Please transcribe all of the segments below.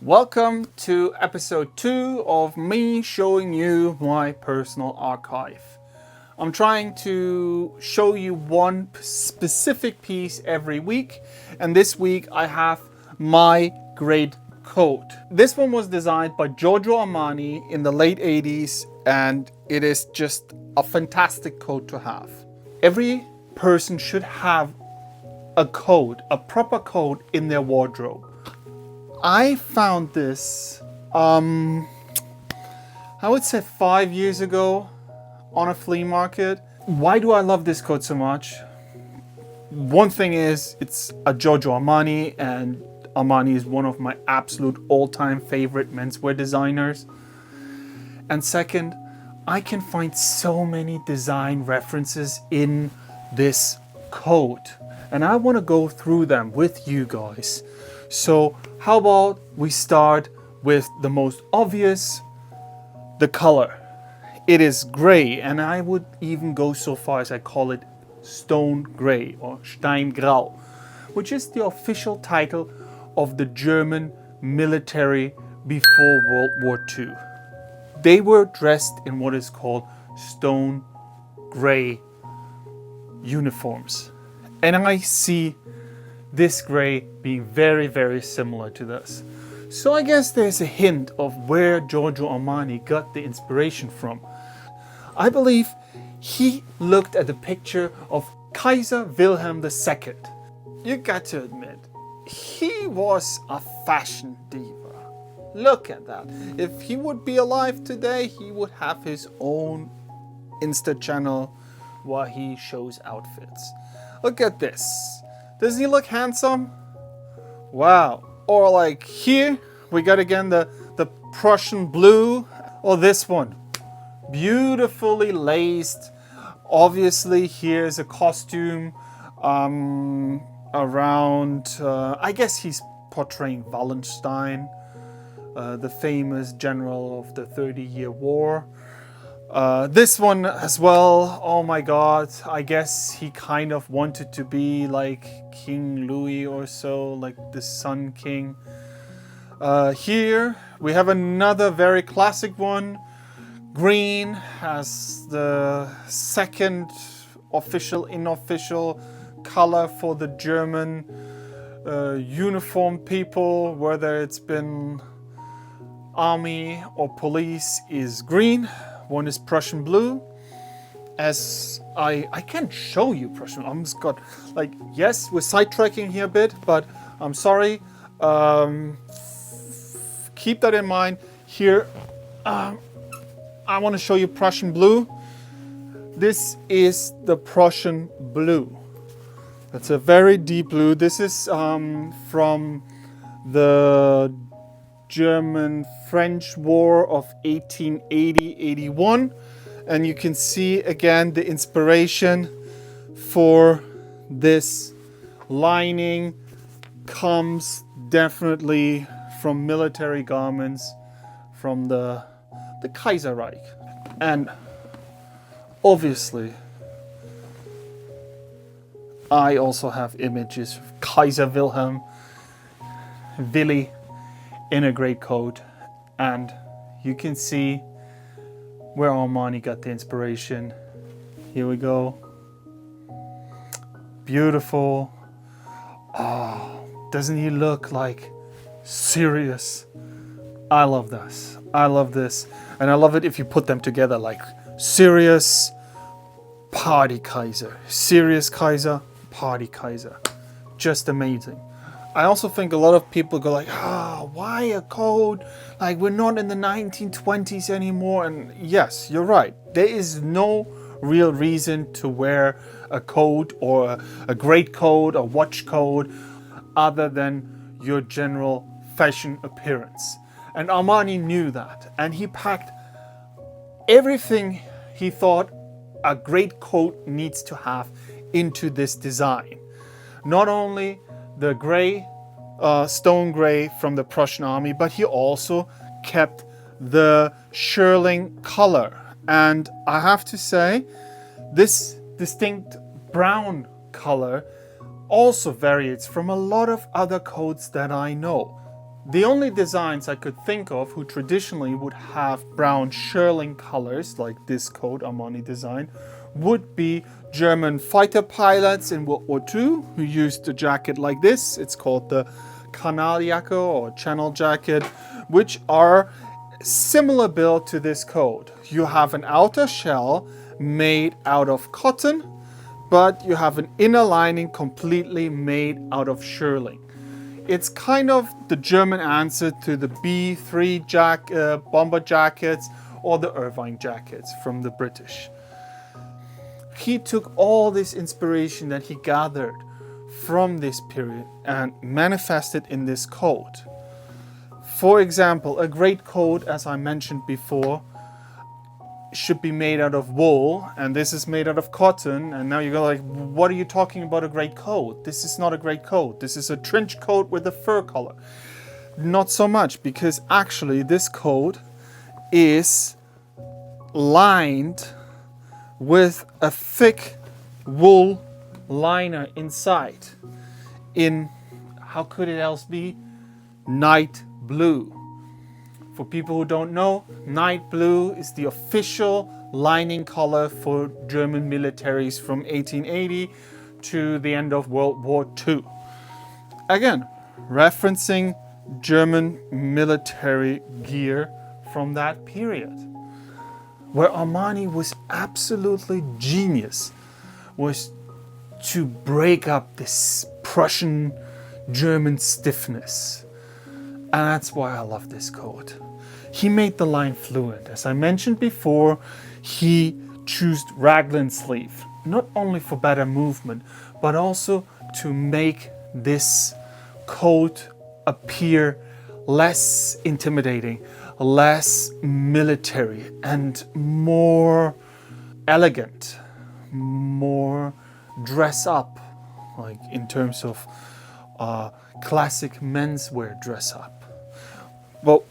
Welcome to episode 2 of me showing you my personal archive. I'm trying to show you one specific piece every week, and this week I have my great coat. This one was designed by Giorgio Armani in the late 80s, and it is just a fantastic coat to have. Every person should have a coat, a proper coat in their wardrobe. I found this, I would say 5 years ago on a flea market. Why do I love this coat so much? One thing is, it's a Giorgio Armani, and Armani is one of my absolute all-time favorite menswear designers. And second, I can find so many design references in this coat, and I want to go through them with you guys. So how about we start with the most obvious, the color. It is gray, and I would even go so far as I call it stone gray or Steingrau, which is the official title of the German military before World War II. They were dressed in what is called stone gray uniforms. And I see this gray being very, very similar to this. So I guess there's a hint of where Giorgio Armani got the inspiration from. I believe he looked at the picture of Kaiser Wilhelm II. You got to admit, he was a fashion diva. Look at that. If he would be alive today, he would have his own Insta channel while he shows outfits. Look at this. Doesn't he look handsome? Wow. Or like here, we got again the Prussian blue. Or this one. Beautifully laced. Obviously, here's a costume around, I guess he's portraying Wallenstein, the famous general of the 30-year war. This one as well, oh my god, I guess he kind of wanted to be like King Louis or so, like the Sun King. Here we have another very classic one. Green as the second official, unofficial color for the German uniform people, whether it's been army or police, is green. One is Prussian blue. As I can't show you Prussian. I'm just got like, yes, we're sidetracking here a bit, but I'm sorry. Keep that in mind. Here, I want to show you Prussian blue. This is the Prussian blue. It's a very deep blue. This is from the German-French War of 1880-81, and you can see again the inspiration for this lining comes definitely from military garments from the Kaiserreich. And obviously I also have images of Kaiser Wilhelm, Willy, in a great coat, and you can see where Armani got the inspiration. Here we go. Beautiful. Oh, doesn't he look like serious? I love this. I love this. And I love it if you put them together, like serious party Kaiser. Serious Kaiser, party Kaiser. Just amazing. I also think a lot of people go like, why a coat? Like, we're not in the 1920s anymore. And yes, you're right. There is no real reason to wear a coat or a great coat or watch coat other than your general fashion appearance. And Armani knew that. And he packed everything he thought a great coat needs to have into this design. Not only the gray, stone gray from the Prussian army, but he also kept the shearling color. And I have to say, this distinct brown color also varies from a lot of other coats that I know. The only designs I could think of who traditionally would have brown shearling colors, like this coat Armani design, would be German fighter pilots in World War II who used a jacket like this. It's called the Kanaljacke or channel jacket, which are similar build to this coat. You have an outer shell made out of cotton, but you have an inner lining completely made out of shearling. It's kind of the German answer to the B3 bomber jackets or the Irvine jackets from the British. He took all this inspiration that he gathered from this period and manifested in this coat. For example, a great coat, as I mentioned before, should be made out of wool, and this is made out of cotton, and now you go like, what are you talking about a great coat? This is not a great coat. This is a trench coat with a fur collar. Not so much, because actually this coat is lined with a thick wool liner inside in, how could it else be? Night blue. For people who don't know, night blue is the official lining color for German militaries from 1880 to the end of World War II. Again, referencing German military gear from that period. Where Armani was absolutely genius was to break up this Prussian German stiffness. And that's why I love this coat. He made the line fluent. As I mentioned before, he chose raglan sleeve, not only for better movement, but also to make this coat appear less intimidating, less military, and more elegant, more dress up, like in terms of classic menswear dress up. Well,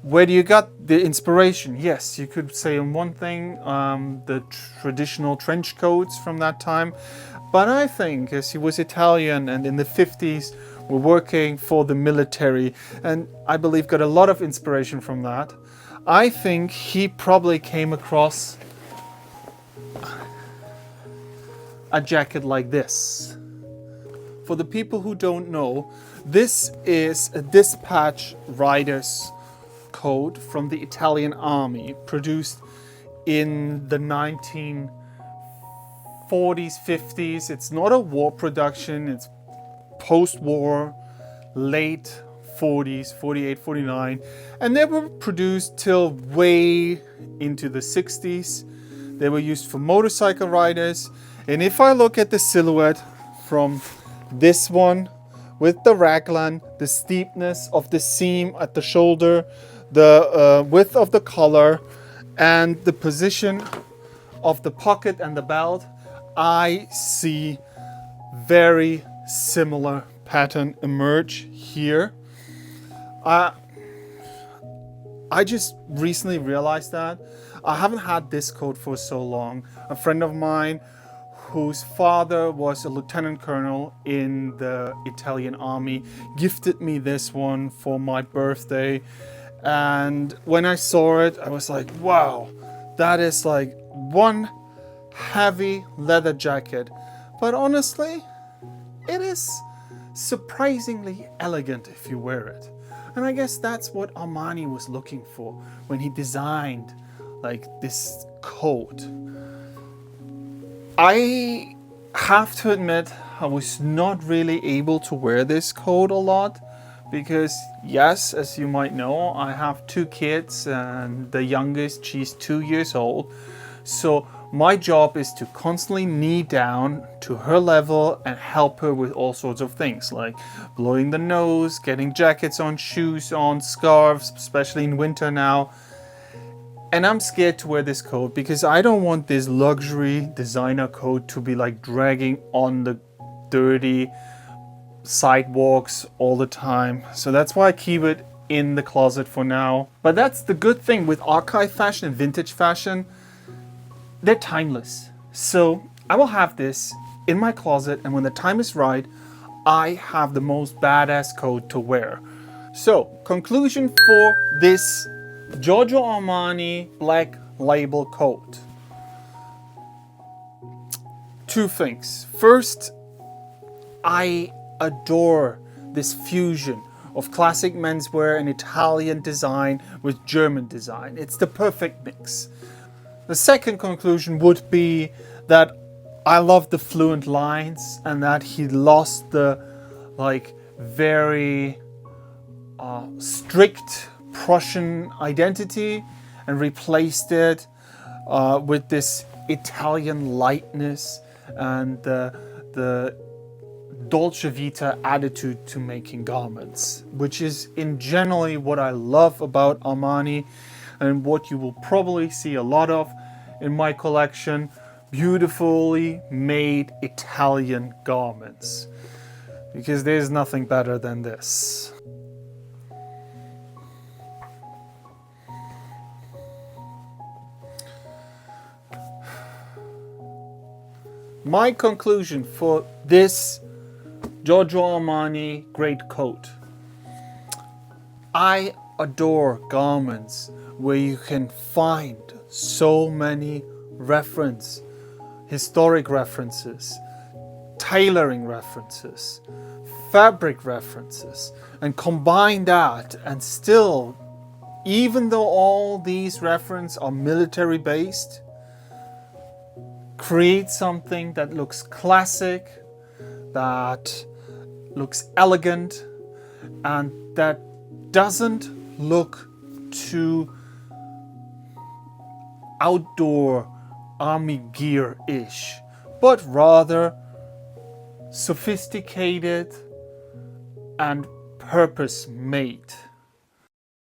where do you got the inspiration? Yes, you could say on one thing, the traditional trench coats from that time, but I think as he was Italian and in the 50s were working for the military, and I believe got a lot of inspiration from that, I think he probably came across a jacket like this. For the people who don't know, this is a dispatch rider's coat from the Italian army, produced in the 1940s, 50s. It's not a war production, it's post-war, late 40s, 48, 49. And they were produced till way into the 60s. They were used for motorcycle riders. And if I look at the silhouette from this one, with the raglan, the steepness of the seam at the shoulder, the width of the collar, and the position of the pocket and the belt, I see very similar pattern emerge here. I just recently realized that. I haven't had this coat for so long. A friend of mine whose father was a lieutenant colonel in the Italian army gifted me this one for my birthday. And when I saw it, I was like, wow, that is like one heavy leather jacket. But honestly, it is surprisingly elegant if you wear it. And I guess that's what Armani was looking for when he designed like this coat. I have to admit, I was not really able to wear this coat a lot because, yes, as you might know, I have 2 kids and the youngest, she's 2 years old. So my job is to constantly knee down to her level and help her with all sorts of things like blowing the nose, getting jackets on, shoes on, scarves, especially in winter now. And I'm scared to wear this coat because I don't want this luxury designer coat to be like dragging on the dirty sidewalks all the time. So that's why I keep it in the closet for now. But that's the good thing with archive fashion and vintage fashion. They're timeless. So I will have this in my closet, and when the time is right, I have the most badass coat to wear. So, conclusion for this Giorgio Armani black label coat. Two things. First, I adore this fusion of classic menswear and Italian design with German design. It's the perfect mix. The second conclusion would be that I love the fluent lines and that he lost the very strict Prussian identity and replaced it with this Italian lightness and the Dolce Vita attitude to making garments, which is in generally what I love about Armani and what you will probably see a lot of in my collection: beautifully made Italian garments, because there's nothing better than this. My conclusion for this Giorgio Armani great coat: I adore garments where you can find so many historic references, tailoring references, fabric references, and combine that, and still, even though all these references are military based, create something that looks classic, that looks elegant, and that doesn't look too outdoor army gear-ish, but rather sophisticated and purpose-made.